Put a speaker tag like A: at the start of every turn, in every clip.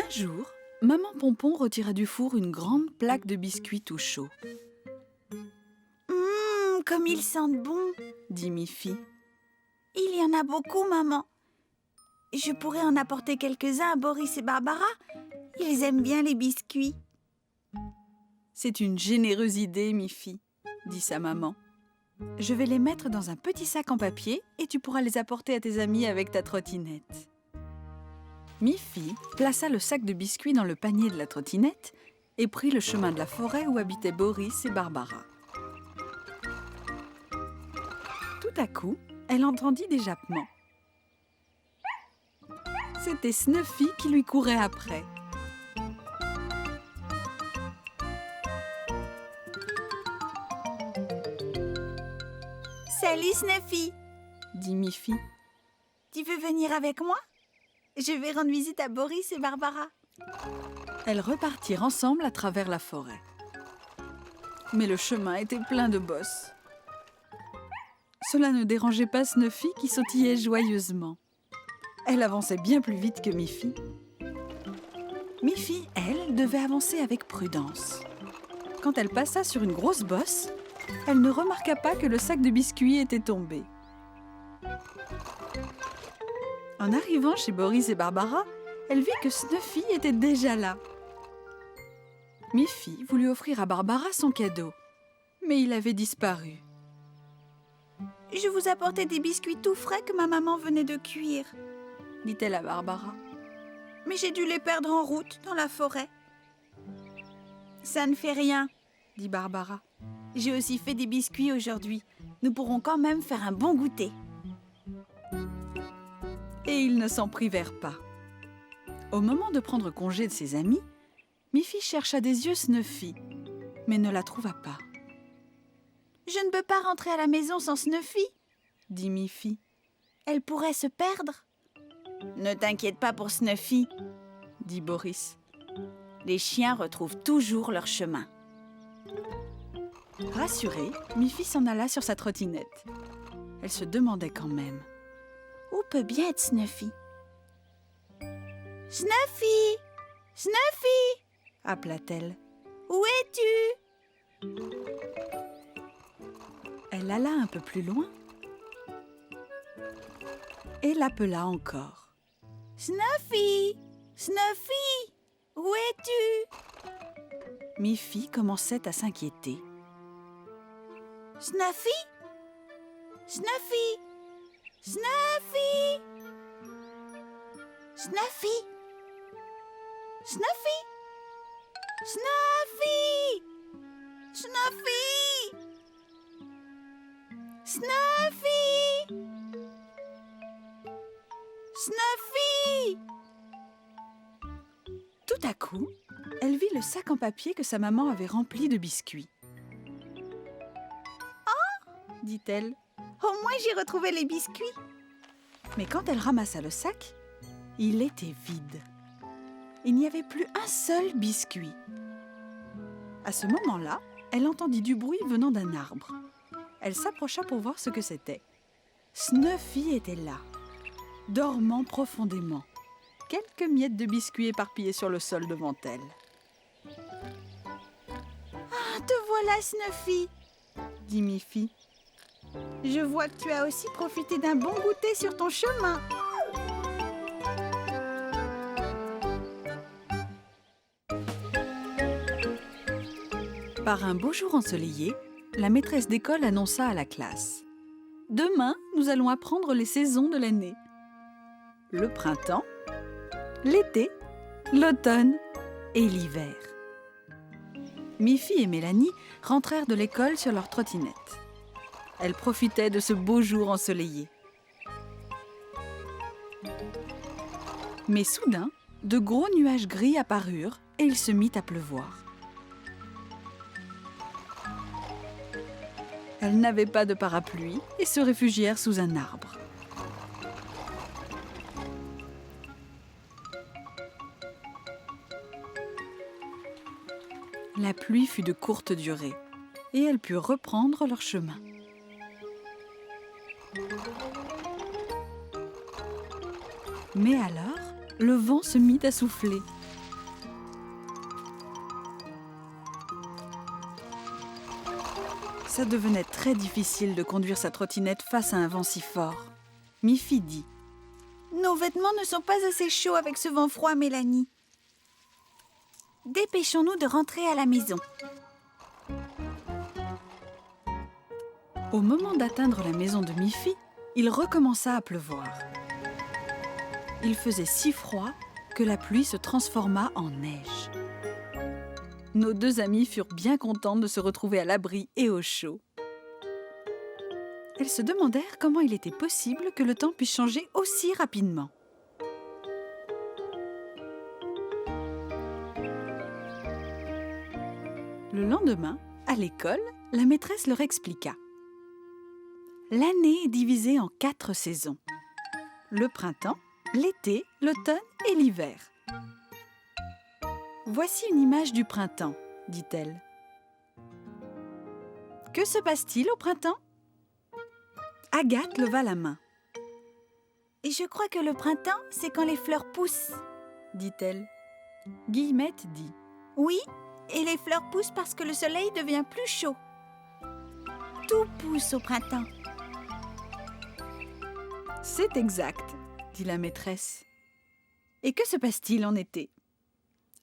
A: Un jour, Maman Pompon retira du four une grande plaque de biscuits tout chauds.
B: Comme ils sentent bon,
A: Dit Miffy.
B: il y en a beaucoup, maman. Je pourrais en apporter quelques-uns à Boris et Barbara. Ils aiment bien les biscuits.
A: C'est une généreuse idée, Miffy, dit sa maman. Je vais les mettre dans un petit sac en papier et tu pourras les apporter à tes amis avec ta trottinette. Miffy plaça le sac de biscuits dans le panier de la trottinette et prit le chemin de la forêt où habitaient Boris et Barbara. Tout à coup, elle entendit des jappements. C'était Snuffy qui lui courait après.
B: Salut Snuffy,
A: Dit Miffy.
B: tu veux venir avec moi? Je vais rendre visite à Boris et Barbara.
A: Elles repartirent ensemble à travers la forêt. Mais le chemin était plein de bosses. Cela ne dérangeait pas Snuffy qui sautillait joyeusement. Elle avançait bien plus vite que Miffy. Miffy, elle, devait avancer avec prudence. Quand elle passa sur une grosse bosse, elle ne remarqua pas que le sac de biscuits était tombé. En arrivant chez Boris et Barbara, elle vit que Snuffy était déjà là. Miffy voulut offrir à Barbara son cadeau, mais il avait disparu.
B: Je vous apportais des biscuits tout frais que ma maman venait de cuire.
A: Dit-elle à Barbara.
B: Mais j'ai dû les perdre en route, dans la forêt. Ça ne fait rien,
A: Dit Barbara.
B: j'ai aussi fait des biscuits aujourd'hui. Nous pourrons quand même faire un bon goûter.
A: Et ils ne s'en privèrent pas. Au moment de prendre congé de ses amis, Miffy chercha des yeux Snuffy, mais ne la trouva pas.
B: Je ne peux pas rentrer à la maison sans Snuffy.
A: Dit Miffy.
B: Elle pourrait se perdre. Ne t'inquiète pas pour Snuffy.
A: Dit Boris.
B: Les chiens retrouvent toujours leur chemin.
A: Rassurée, Miffy s'en alla sur sa trottinette. Elle se demandait quand même.
B: Où peut bien être Snuffy? Snuffy! Snuffy!
A: Appela-t-elle.
B: Où es-tu?
A: Elle alla un peu plus loin et l'appela encore.
B: Snuffy! Snuffy! Où es-tu?
A: Miffy commençait à s'inquiéter.
B: Snuffy? Snuffy? Snuffy? Snuffy? Snuffy? Snuffy? Snuffy? Snuffy? Snuffy?
A: Tout à coup, elle vit le sac en papier que sa maman avait rempli de biscuits. « Oh !» dit-elle.
B: Au moins j'ai retrouvé les biscuits.
A: Mais quand elle ramassa le sac, il était vide. Il n'y avait plus un seul biscuit. À ce moment-là, elle entendit du bruit venant d'un arbre. Elle s'approcha pour voir ce que c'était. Snuffy était là, dormant profondément. Quelques miettes de biscuits éparpillées sur le sol devant elle.
B: Ah, te voilà, Snuffy,
A: Dit Miffy.
B: Je vois que tu as aussi profité d'un bon goûter sur ton chemin.
A: Par un beau jour ensoleillé, la maîtresse d'école annonça à la classe. « Demain, nous allons apprendre les saisons de l'année. Le printemps, l'été, l'automne et l'hiver. » Miffy et Mélanie rentrèrent de l'école sur leur trottinette. Elles profitaient de ce beau jour ensoleillé. Mais soudain, de gros nuages gris apparurent et il se mit à pleuvoir. Elles n'avaient pas de parapluie et se réfugièrent sous un arbre. La pluie fut de courte durée et elles purent reprendre leur chemin. Mais alors, le vent se mit à souffler Ça devenait très difficile de conduire sa trottinette face à un vent si fort. Miffy dit:
B: Nos vêtements ne sont pas assez chauds avec ce vent froid, Mélanie. Dépêchons-nous de rentrer à la maison.
A: Au moment d'atteindre la maison de Miffy, il recommença à pleuvoir. Il faisait si froid que la pluie se transforma en neige. Nos deux amies furent bien contentes de se retrouver à l'abri et au chaud. Elles se demandèrent comment il était possible que le temps puisse changer aussi rapidement. Le lendemain, à l'école, la maîtresse leur expliqua. L'année est divisée en 4 saisons. Le printemps, l'été, l'automne et l'hiver. Voici une image du printemps, dit-elle. Que se passe-t-il au printemps? Agathe leva la main.
B: Et je crois que le printemps, c'est quand les fleurs poussent,
A: dit-elle. Guillemette dit.
B: Oui, et les fleurs poussent parce que le soleil devient plus chaud. Tout pousse au printemps.
A: C'est exact, dit la maîtresse. Et que se passe-t-il en été?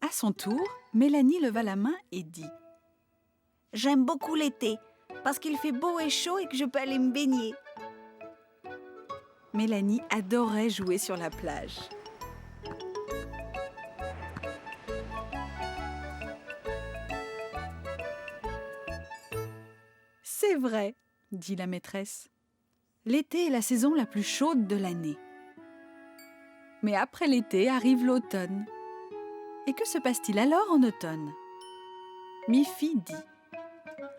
A: À son tour, Mélanie leva la main et dit.
B: J'aime beaucoup l'été, parce qu'il fait beau et chaud et que je peux aller me baigner.
A: Mélanie adorait jouer sur la plage. C'est vrai, dit la maîtresse. L'été est la saison la plus chaude de l'année. Mais après l'été arrive l'automne. Et que se passe-t-il alors en automne? Miffy dit.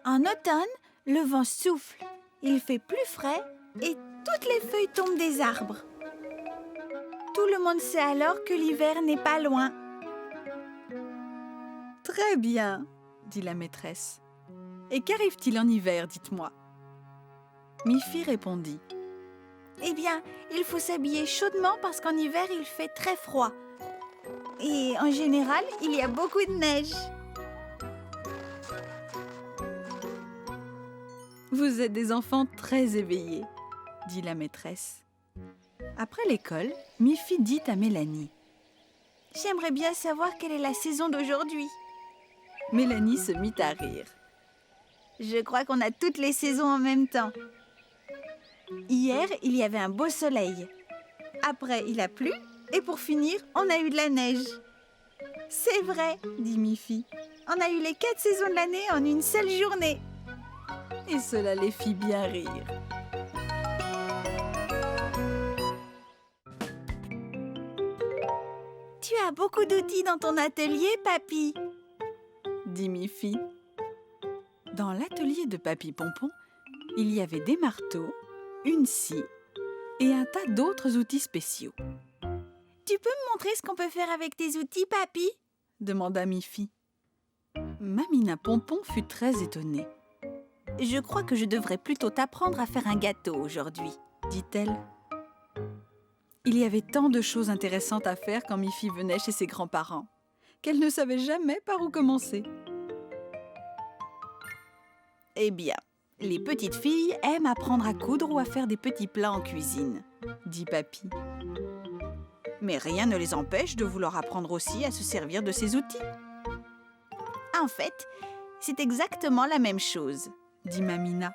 B: En automne, le vent souffle, il fait plus frais et toutes les feuilles tombent des arbres. Tout le monde sait alors que l'hiver n'est pas loin.
A: Très bien, dit la maîtresse. Et qu'arrive-t-il en hiver, dites-moi? Miffy répondit.
B: Eh bien, il faut s'habiller chaudement parce qu'en hiver, il fait très froid. Et en général, il y a beaucoup de neige.
A: Vous êtes des enfants très éveillés, dit la maîtresse. Après l'école, Miffy dit à Mélanie.
B: J'aimerais bien savoir quelle est la saison d'aujourd'hui.
A: Mélanie se mit à rire.
B: Je crois qu'on a toutes les saisons en même temps. Hier, il y avait un beau soleil. Après, il a plu. Et pour finir, on a eu de la neige. C'est vrai, dit Miffy. On a eu les 4 saisons de l'année en une seule journée.
A: Et cela les fit bien rire.
B: Tu as beaucoup d'outils dans ton atelier, Papy,
A: dit Miffy. Dans l'atelier de Papy Pompon, il y avait des marteaux, une scie et un tas d'autres outils spéciaux.
B: Tu peux me montrer ce qu'on peut faire avec tes outils, Papy?
A: Demanda Miffy. Mamina Pompon fut très étonnée.
B: Je crois que je devrais plutôt t'apprendre à faire un gâteau aujourd'hui,
A: dit-elle. Il y avait tant de choses intéressantes à faire quand Miffy venait chez ses grands-parents, qu'elle ne savait jamais par où commencer.
B: Eh bien, les petites filles aiment apprendre à coudre ou à faire des petits plats en cuisine,
A: dit Papy.
B: Mais rien ne les empêche de vouloir apprendre aussi à se servir de ces outils. En fait, c'est exactement la même chose, dit Mamina.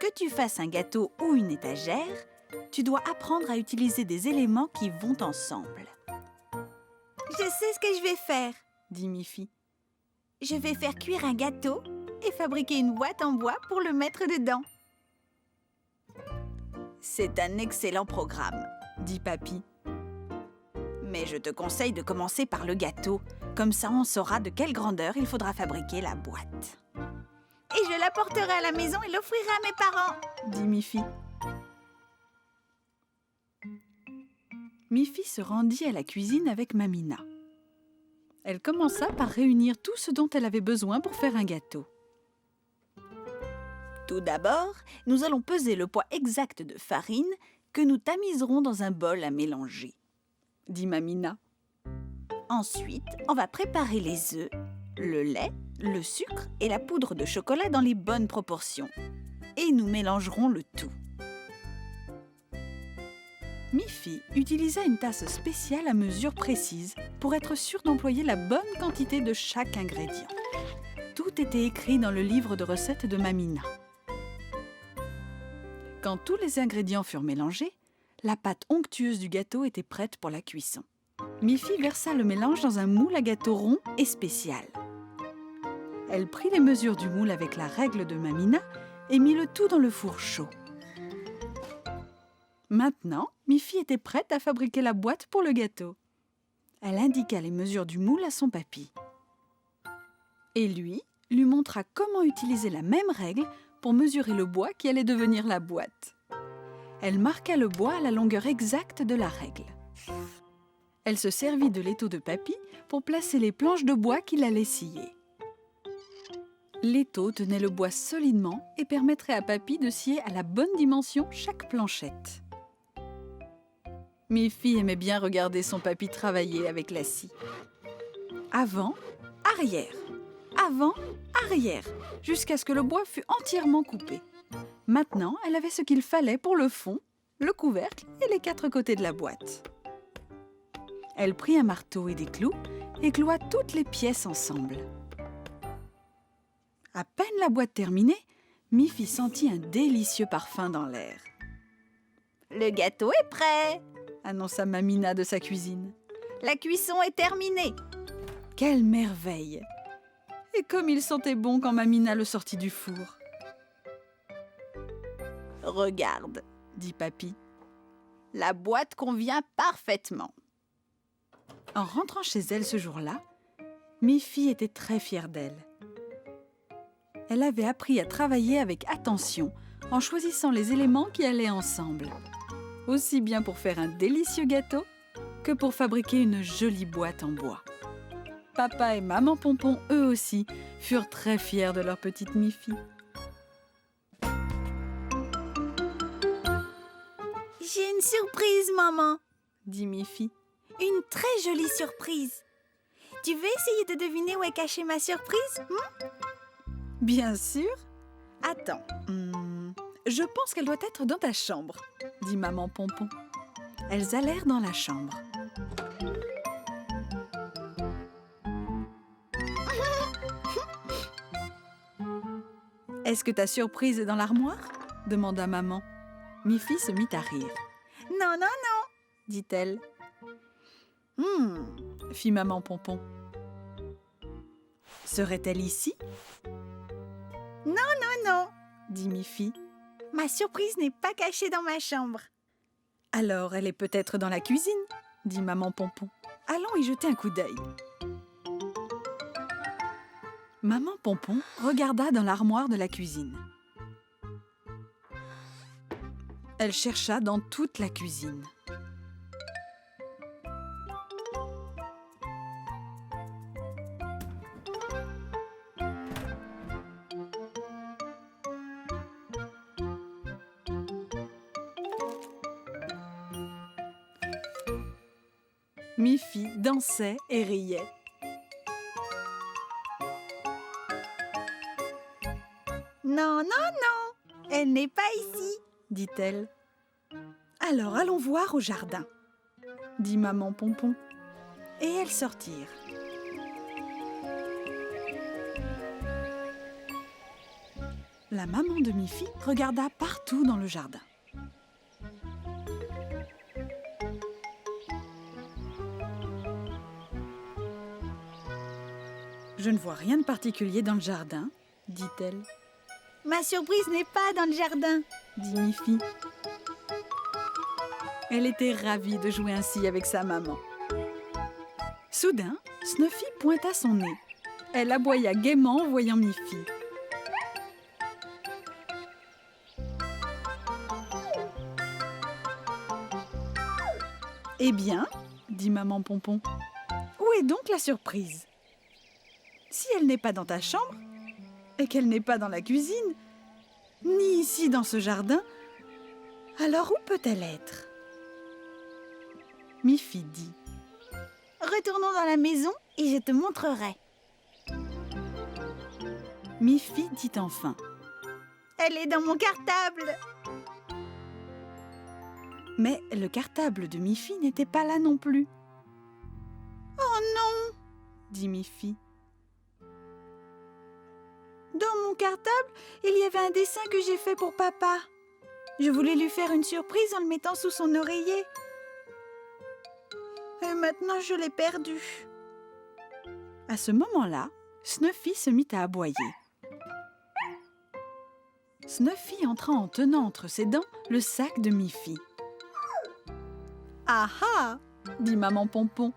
B: Que tu fasses un gâteau ou une étagère, tu dois apprendre à utiliser des éléments qui vont ensemble. Je sais ce que je vais faire, dit Miffy. Je vais faire cuire un gâteau et fabriquer une boîte en bois pour le mettre dedans. C'est un excellent programme, dit Papy. Mais je te conseille de commencer par le gâteau. Comme ça, on saura de quelle grandeur il faudra fabriquer la boîte. Et je l'apporterai à la maison et l'offrirai à mes parents, dit Miffy.
A: Miffy se rendit à la cuisine avec Mamina. Elle commença par réunir tout ce dont elle avait besoin pour faire un gâteau.
B: Tout d'abord, nous allons peser le poids exact de farine que nous tamiserons dans un bol à mélanger, dit Mamina. Ensuite, on va préparer les œufs, le lait le sucre et la poudre de chocolat dans les bonnes proportions. Et nous mélangerons le tout.
A: Miffy utilisa une tasse spéciale à mesure précise pour être sûre d'employer la bonne quantité de chaque ingrédient. Tout était écrit dans le livre de recettes de Mamina. Quand tous les ingrédients furent mélangés, la pâte onctueuse du gâteau était prête pour la cuisson. Miffy versa le mélange dans un moule à gâteau rond et spécial. Elle prit les mesures du moule avec la règle de Mamina et mit le tout dans le four chaud. Maintenant, Miffy était prête à fabriquer la boîte pour le gâteau. Elle indiqua les mesures du moule à son papy. Et lui montra comment utiliser la même règle pour mesurer le bois qui allait devenir la boîte. Elle marqua le bois à la longueur exacte de la règle. Elle se servit de l'étau de papy pour placer les planches de bois qu'il allait scier. L'étau tenait le bois solidement et permettrait à papy de scier à la bonne dimension chaque planchette. Miffy aimait bien regarder son papy travailler avec la scie. Avant, arrière. Avant, arrière, jusqu'à ce que le bois fût entièrement coupé. Maintenant, elle avait ce qu'il fallait pour le fond, le couvercle et les 4 côtés de la boîte. Elle prit un marteau et des clous et cloua toutes les pièces ensemble. À peine la boîte terminée, Miffy sentit un délicieux parfum dans l'air.
B: « Le gâteau est prêt !»
A: annonça Mamina de sa cuisine.
B: « La cuisson est terminée !»
A: Quelle merveille! Et comme il sentait bon quand Mamina le sortit du four.
B: « Regarde, »
A: dit papy.
B: « La boîte convient parfaitement. »
A: En rentrant chez elle ce jour-là, Miffy était très fière d'elle. Elle avait appris à travailler avec attention en choisissant les éléments qui allaient ensemble, aussi bien pour faire un délicieux gâteau que pour fabriquer une jolie boîte en bois. Papa et maman Pompon, eux aussi, furent très fiers de leur petite Miffy.
B: « J'ai une surprise, maman !» dit Miffy. « Une très jolie surprise. Tu veux essayer de deviner où est cachée ma surprise ?
A: Bien sûr. Attends, je pense qu'elle doit être dans ta chambre, dit maman Pompon. Elles allèrent dans la chambre. Est-ce que ta surprise est dans l'armoire ? Demanda maman. Miffy se mit à rire.
B: Non, non, non,
A: dit-elle. Fit maman Pompon. Serait-elle ici ?
B: Non, non, non,
A: dit Miffy.
B: Ma surprise n'est pas cachée dans ma chambre.
A: Alors, elle est peut-être dans la cuisine, dit maman Pompon. Allons y jeter un coup d'œil. Maman Pompon regarda dans l'armoire de la cuisine. Elle chercha dans toute la cuisine. Miffy dansait et riait.
B: Non, non, non, elle n'est pas ici,
A: dit-elle. Alors allons voir au jardin, dit maman Pompon. Et elles sortirent. La maman de Miffy regarda partout dans le jardin. Je ne vois rien de particulier dans le jardin, dit-elle.
B: Ma surprise n'est pas dans le jardin,
A: dit Miffy. Elle était ravie de jouer ainsi avec sa maman. Soudain, Snuffy pointa son nez. Elle aboya gaiement en voyant Miffy. Eh bien, dit maman Pompon, où est donc la surprise ? Si elle n'est pas dans ta chambre, et qu'elle n'est pas dans la cuisine, ni ici dans ce jardin, alors où peut-elle être ? Miffy dit.
B: Retournons dans la maison et je te montrerai.
A: Miffy dit enfin.
B: Elle est dans mon cartable.
A: Mais le cartable de Miffy n'était pas là non plus.
B: Oh non,
A: Dit Miffy.
B: dans mon cartable, il y avait un dessin que j'ai fait pour papa. Je voulais lui faire une surprise en le mettant sous son oreiller. Et maintenant, je l'ai perdu.
A: À ce moment-là, Snuffy se mit à aboyer. Snuffy entra en tenant entre ses dents le sac de Miffy. « Ah ah !» dit Maman Pompon.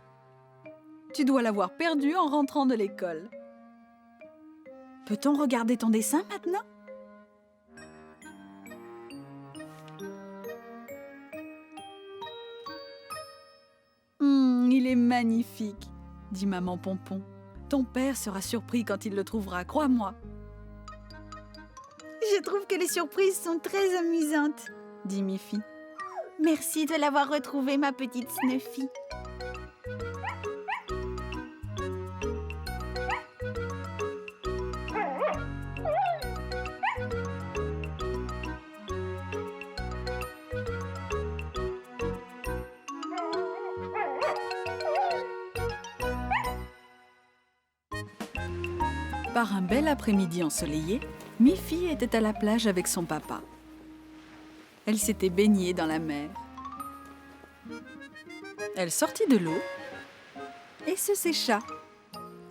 A: « Tu dois l'avoir perdu en rentrant de l'école. » Peut-on regarder ton dessin maintenant ? Il est magnifique, dit Maman Pompon. Ton père sera surpris quand il le trouvera, crois-moi.
B: Je trouve que les surprises sont très amusantes,
A: Dit Miffy.
B: Merci de l'avoir retrouvée, ma petite Snuffy.
A: Par un bel après-midi ensoleillé, Miffy était à la plage avec son papa. Elle s'était baignée dans la mer. Elle sortit de l'eau et se sécha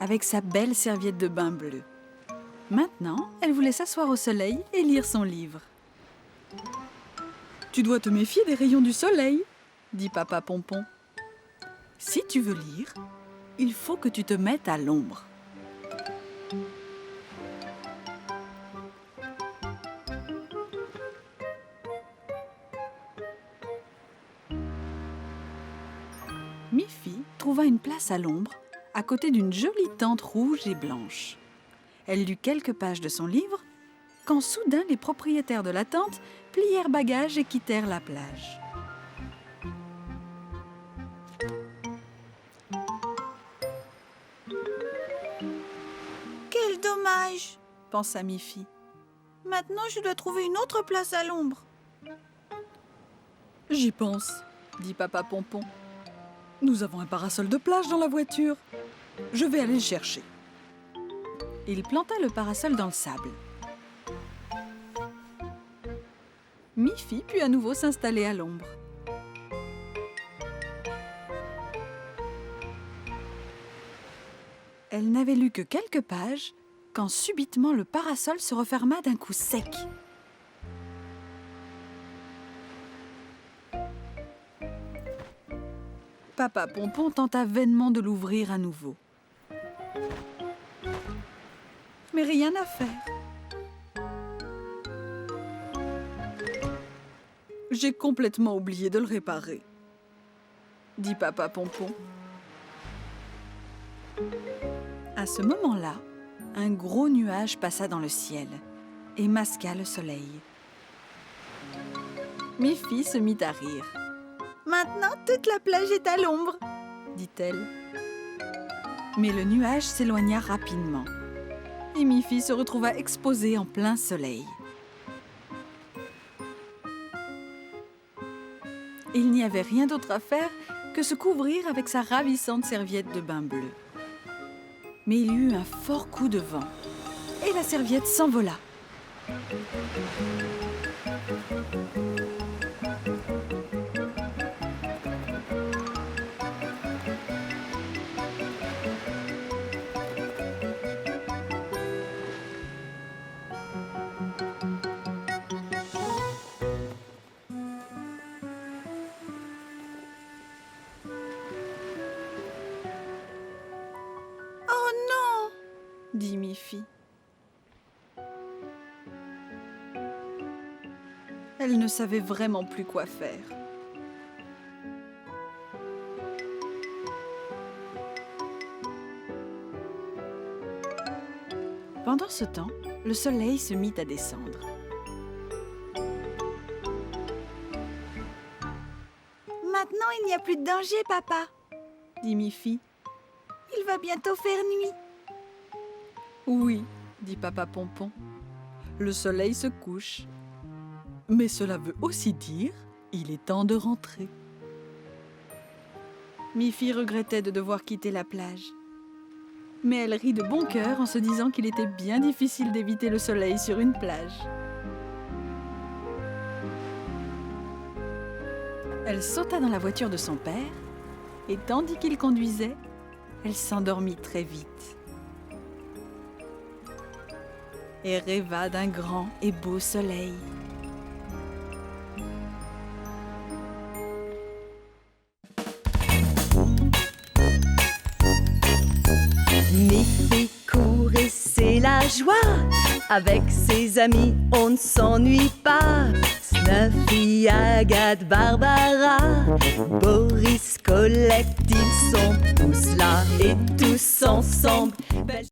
A: avec sa belle serviette de bain bleue. Maintenant, elle voulait s'asseoir au soleil et lire son livre. « Tu dois te méfier des rayons du soleil, » dit Papa Pompon. « Si tu veux lire, il faut que tu te mettes à l'ombre. » Miffy trouva une place à l'ombre, à côté d'une jolie tente rouge et blanche. Elle lut quelques pages de son livre, quand soudain les propriétaires de la tente plièrent bagages et quittèrent la plage.
B: Quel dommage!
A: Pensa Miffy.
B: Maintenant, je dois trouver une autre place à l'ombre.
A: J'y pense, dit Papa Pompon. Nous avons un parasol de plage dans la voiture. Je vais aller le chercher. Il planta le parasol dans le sable. Miffy put à nouveau s'installer à l'ombre. Elle n'avait lu que quelques pages quand subitement le parasol se referma d'un coup sec. Papa Pompon tenta vainement de l'ouvrir à nouveau. Mais rien à faire. J'ai complètement oublié de le réparer, dit Papa Pompon. À ce moment-là, un gros nuage passa dans le ciel et masqua le soleil. Miffy se mit à rire.
B: Maintenant, toute la plage est à l'ombre,
A: dit-elle. Mais le nuage s'éloigna rapidement et Miffy se retrouva exposée en plein soleil. Il n'y avait rien d'autre à faire que se couvrir avec sa ravissante serviette de bain bleu. Mais il y eut un fort coup de vent et la serviette s'envola.
B: Oh non!
A: Dit Miffy. Elle ne savait vraiment plus quoi faire. Pendant ce temps, le soleil se mit à descendre.
B: Maintenant, il n'y a plus de danger, papa.
A: Dit Miffy.
B: Il va bientôt faire nuit.
A: Oui, dit Papa Pompon. Le soleil se couche. Mais cela veut aussi dire, il est temps de rentrer.
B: Miffy regrettait de devoir quitter la plage. Mais elle rit de bon cœur en se disant qu'il était bien difficile d'éviter le soleil sur une plage. Elle sauta dans la voiture de son père et tandis qu'il conduisait, elle s'endormit très vite et rêva d'un grand et beau soleil.
C: Miffy court et c'est la joie. Avec ses amis, on ne s'ennuie pas. Snuffy, Agathe, Barbara, Boris, Colette, ils sont tous là et tous ensemble.